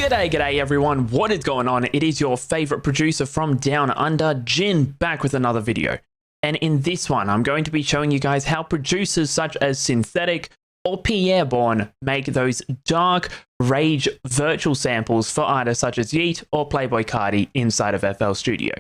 G'day everyone, what is going on? It is your favorite producer from Down Under, Jin, back with another video. And in this one, I'm going to be showing you guys how producers such as Synthetic or PI'ERRE BOURNE make those dark, rage virtual samples for artists such as YEAT or PLAYBOI CARTI inside of FL Studio.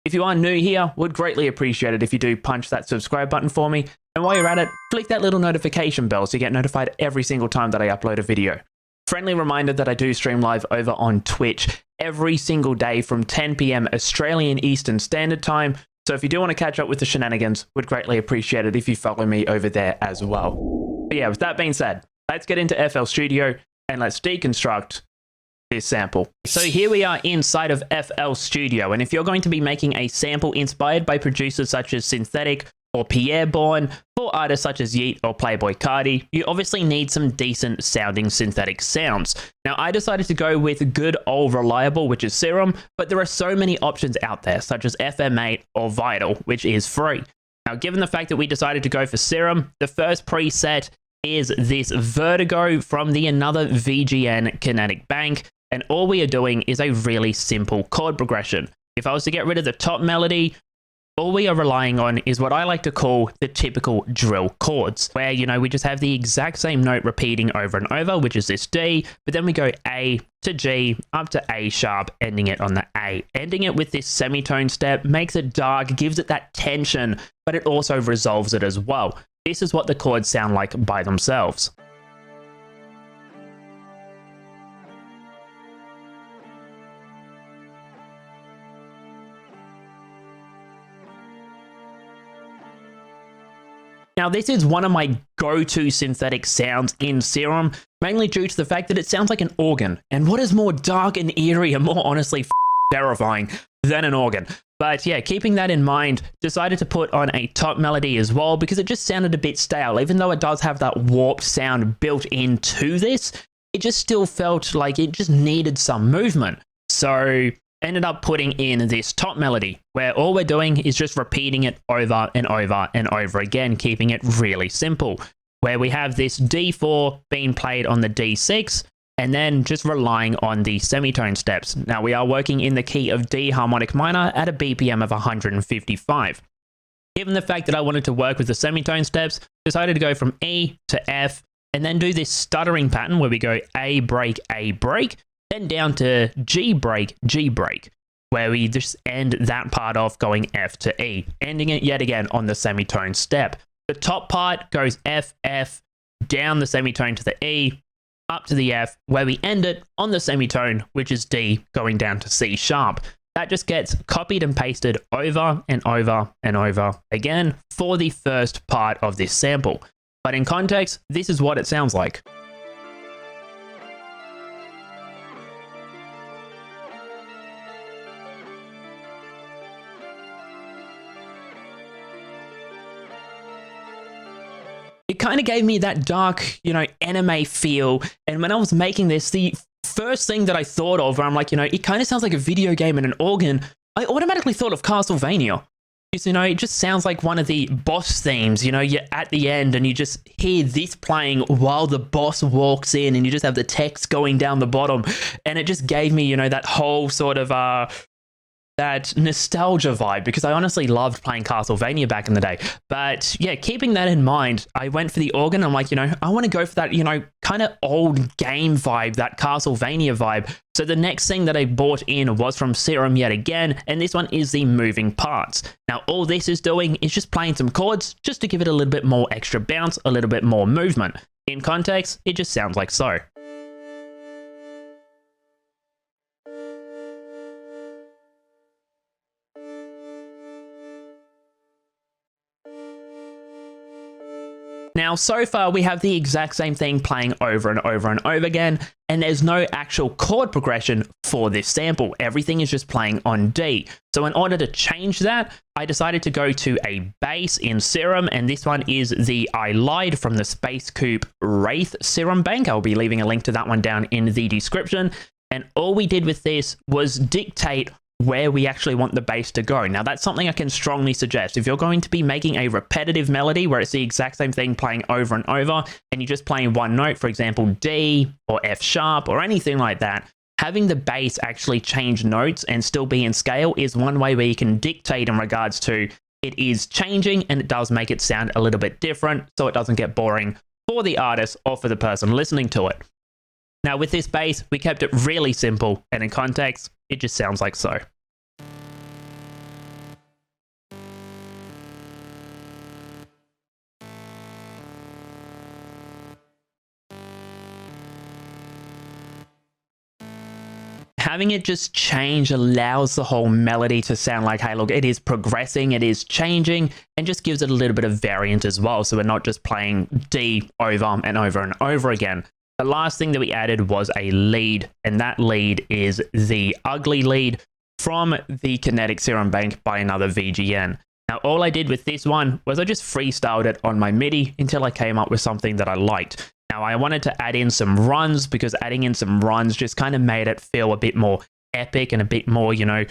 If you are new here, would greatly appreciate it if you do punch that subscribe button for me. And while you're at it, flick that little notification bell so you get notified every single time that I upload a video. Friendly reminder that I do stream live over on Twitch every single day from 10 PM Australian Eastern Standard Time. So if you do want to catch up with the shenanigans, would greatly appreciate it if you follow me over there as well. But yeah, with that being said, let's get into FL Studio and let's deconstruct this sample. So here we are inside of FL Studio, and if you're going to be making a sample inspired by producers such as Synthetic or PI'ERRE BOURNE for artists such as YEAT or PLAYBOI CARTI, you obviously need some decent sounding synthetic sounds. Now I decided to go with good old reliable, which is Serum, but there are so many options out there such as FM8 or Vital, which is free. Now given the fact that we decided to go for Serum, the first preset is this Vertigo from the Another VGN Kinetic Bank, and all we are doing is a really simple chord progression. If I was to get rid of the top melody, all we are relying on is what I like to call the typical drill chords, where, you know, we just have the exact same note repeating over and over, which is this D, but then we go A to G, up to A sharp, ending it on the A. Ending it with this semitone step makes it dark, gives it that tension, but it also resolves it as well. This is what the chords sound like by themselves. Now this is one of my go-to synthetic sounds in Serum, mainly due to the fact that it sounds like an organ. And what is more dark and eerie and more honestly terrifying than an organ? But yeah, keeping that in mind, decided to put on a top melody as well because it just sounded a bit stale. Even though it does have that warped sound built into this, it just still felt like it just needed some movement. So ended up putting in this top melody where all we're doing is just repeating it over and over and over again, keeping it really simple, where we have this D4 being played on the D6 and then just relying on the semitone steps. Now we are working in the key of D harmonic minor at a BPM of 155. Given the fact that I wanted to work with the semitone steps, decided to go from E to F and then do this stuttering pattern where we go A break, then down to G break, where we just end that part off going F to E, ending it yet again on the semitone step. The top part goes F, F, down the semitone to the E, up to the F, where we end it on the semitone, which is D, going down to C sharp. That just gets copied and pasted over and over and over again for the first part of this sample. But in context, this is what it sounds like. It kind of gave me that dark, you know, anime feel. And when I was making this, the first thing that I thought of, where I'm like, you know, it kind of sounds like a video game and an organ, I automatically thought of Castlevania. Because, you know, it just sounds like one of the boss themes, you know, you're at the end and you just hear this playing while the boss walks in and you just have the text going down the bottom. And it just gave me, you know, that whole sort of, that nostalgia vibe, because I honestly loved playing Castlevania back in the day. But yeah, keeping that in mind, I went for the organ. I'm like, you know, I want to go for that, you know, kind of old game vibe, that Castlevania vibe. So the next thing that I bought in was from Serum yet again, and this one is the moving parts. Now all this is doing is just playing some chords just to give it a little bit more extra bounce, a little bit more movement. In context, it just sounds like so. Now, so far, we have the exact same thing playing over and over and over again, and there's no actual chord progression for this sample. Everything is just playing on D. So in order to change that, I decided to go to a bass in Serum, and this one is the I Lied from the Space Coupe Wraith Serum Bank. I'll be leaving a link to that one down in the description. And all we did with this was dictate where we actually want the bass to go. Now that's something I can strongly suggest. If you're going to be making a repetitive melody where it's the exact same thing playing over and over, and you're just playing one note, for example, D or F sharp or anything like that, having the bass actually change notes and still be in scale is one way where you can dictate in regards to it is changing, and it does make it sound a little bit different so it doesn't get boring for the artist or for the person listening to it. Now with this bass, we kept it really simple, and in context, it just sounds like so. Having it just change allows the whole melody to sound like, hey, look, it is progressing, it is changing, and just gives it a little bit of variant as well. So we're not just playing D over and over and over again. The last thing that we added was a lead, and that lead is the ugly lead from the Kinetic Serum Bank by another VGN. Now, all I did with this one was I just freestyled it on my MIDI until I came up with something that I liked. Now, I wanted to add in some runs because adding in some runs just kind of made it feel a bit more epic and a bit more, you know,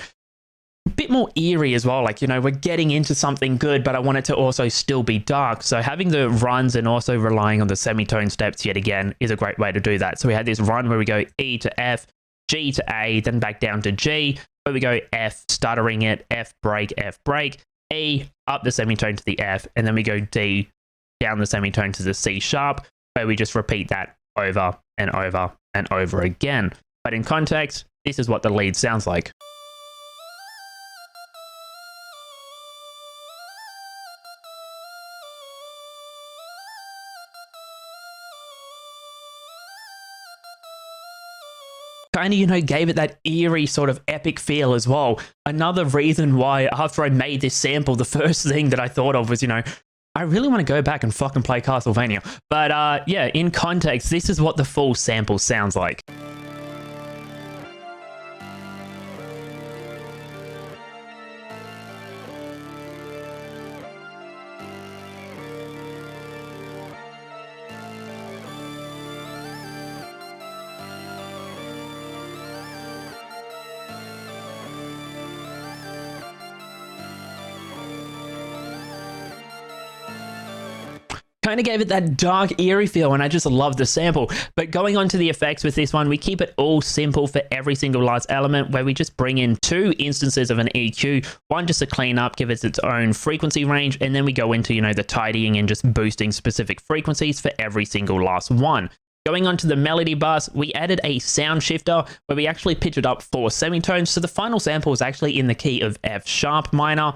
a bit more eerie as well. Like, you know, we're getting into something good, but I want it to also still be dark. So having the runs and also relying on the semitone steps yet again is a great way to do that. So we had this run where we go E to F, G to A, then back down to G, where we go F, stuttering it, F break, E, up the semitone to the F, and then we go D, down the semitone to the C sharp, where we just repeat that over and over and over again. But in context, this is what the lead sounds like. Kind of, you know, gave it that eerie sort of epic feel as well. Another reason why after I made this sample, the first thing that I thought of was, you know, I really want to go back and fucking play Castlevania. But yeah, in context, this is what the full sample sounds like. Kind of gave it that dark, eerie feel, and I just love the sample. But going on to the effects with this one, we keep it all simple for every single last element, where we just bring in 2 instances of an EQ, one just to clean up, give it its own frequency range, and then we go into, you know, the tidying and just boosting specific frequencies for every single last one. Going on to the melody bus, we added a sound shifter where we actually pitch it up 4 semitones, so the final sample is actually in the key of F sharp minor.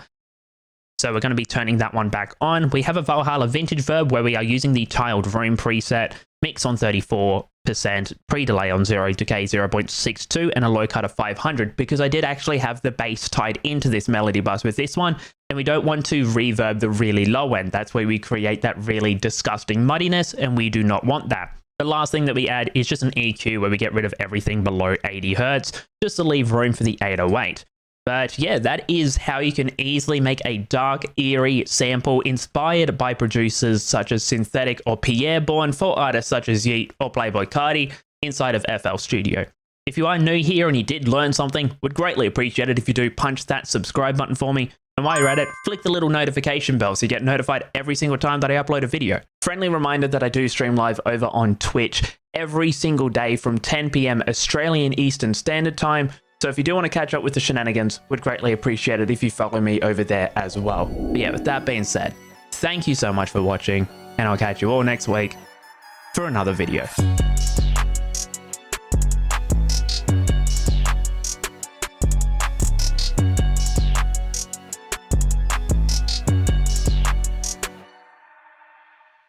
So we're going to be turning that one back on. We have a Valhalla vintage verb where we are using the tiled room preset, mix on 34%, pre-delay on 0, decay 0.62, and a low cut of 500, because I did actually have the bass tied into this melody bus with this one, and we don't want to reverb the really low end. That's where we create that really disgusting muddiness, and we do not want that. The last thing that we add is just an EQ where we get rid of everything below 80 Hertz, just to leave room for the 808. But yeah, that is how you can easily make a dark, eerie sample inspired by producers such as Synthetic or PI'ERRE BOURNE for artists such as YEAT or PLAYBOI CARTI inside of FL Studio. If you are new here and you did learn something, would greatly appreciate it if you do punch that subscribe button for me. And while you're at it, flick the little notification bell so you get notified every single time that I upload a video. Friendly reminder that I do stream live over on Twitch every single day from 10 PM Australian Eastern Standard Time. So if you do want to catch up with the shenanigans, would greatly appreciate it if you follow me over there as well. But yeah, with that being said, thank you so much for watching, and I'll catch you all next week for another video.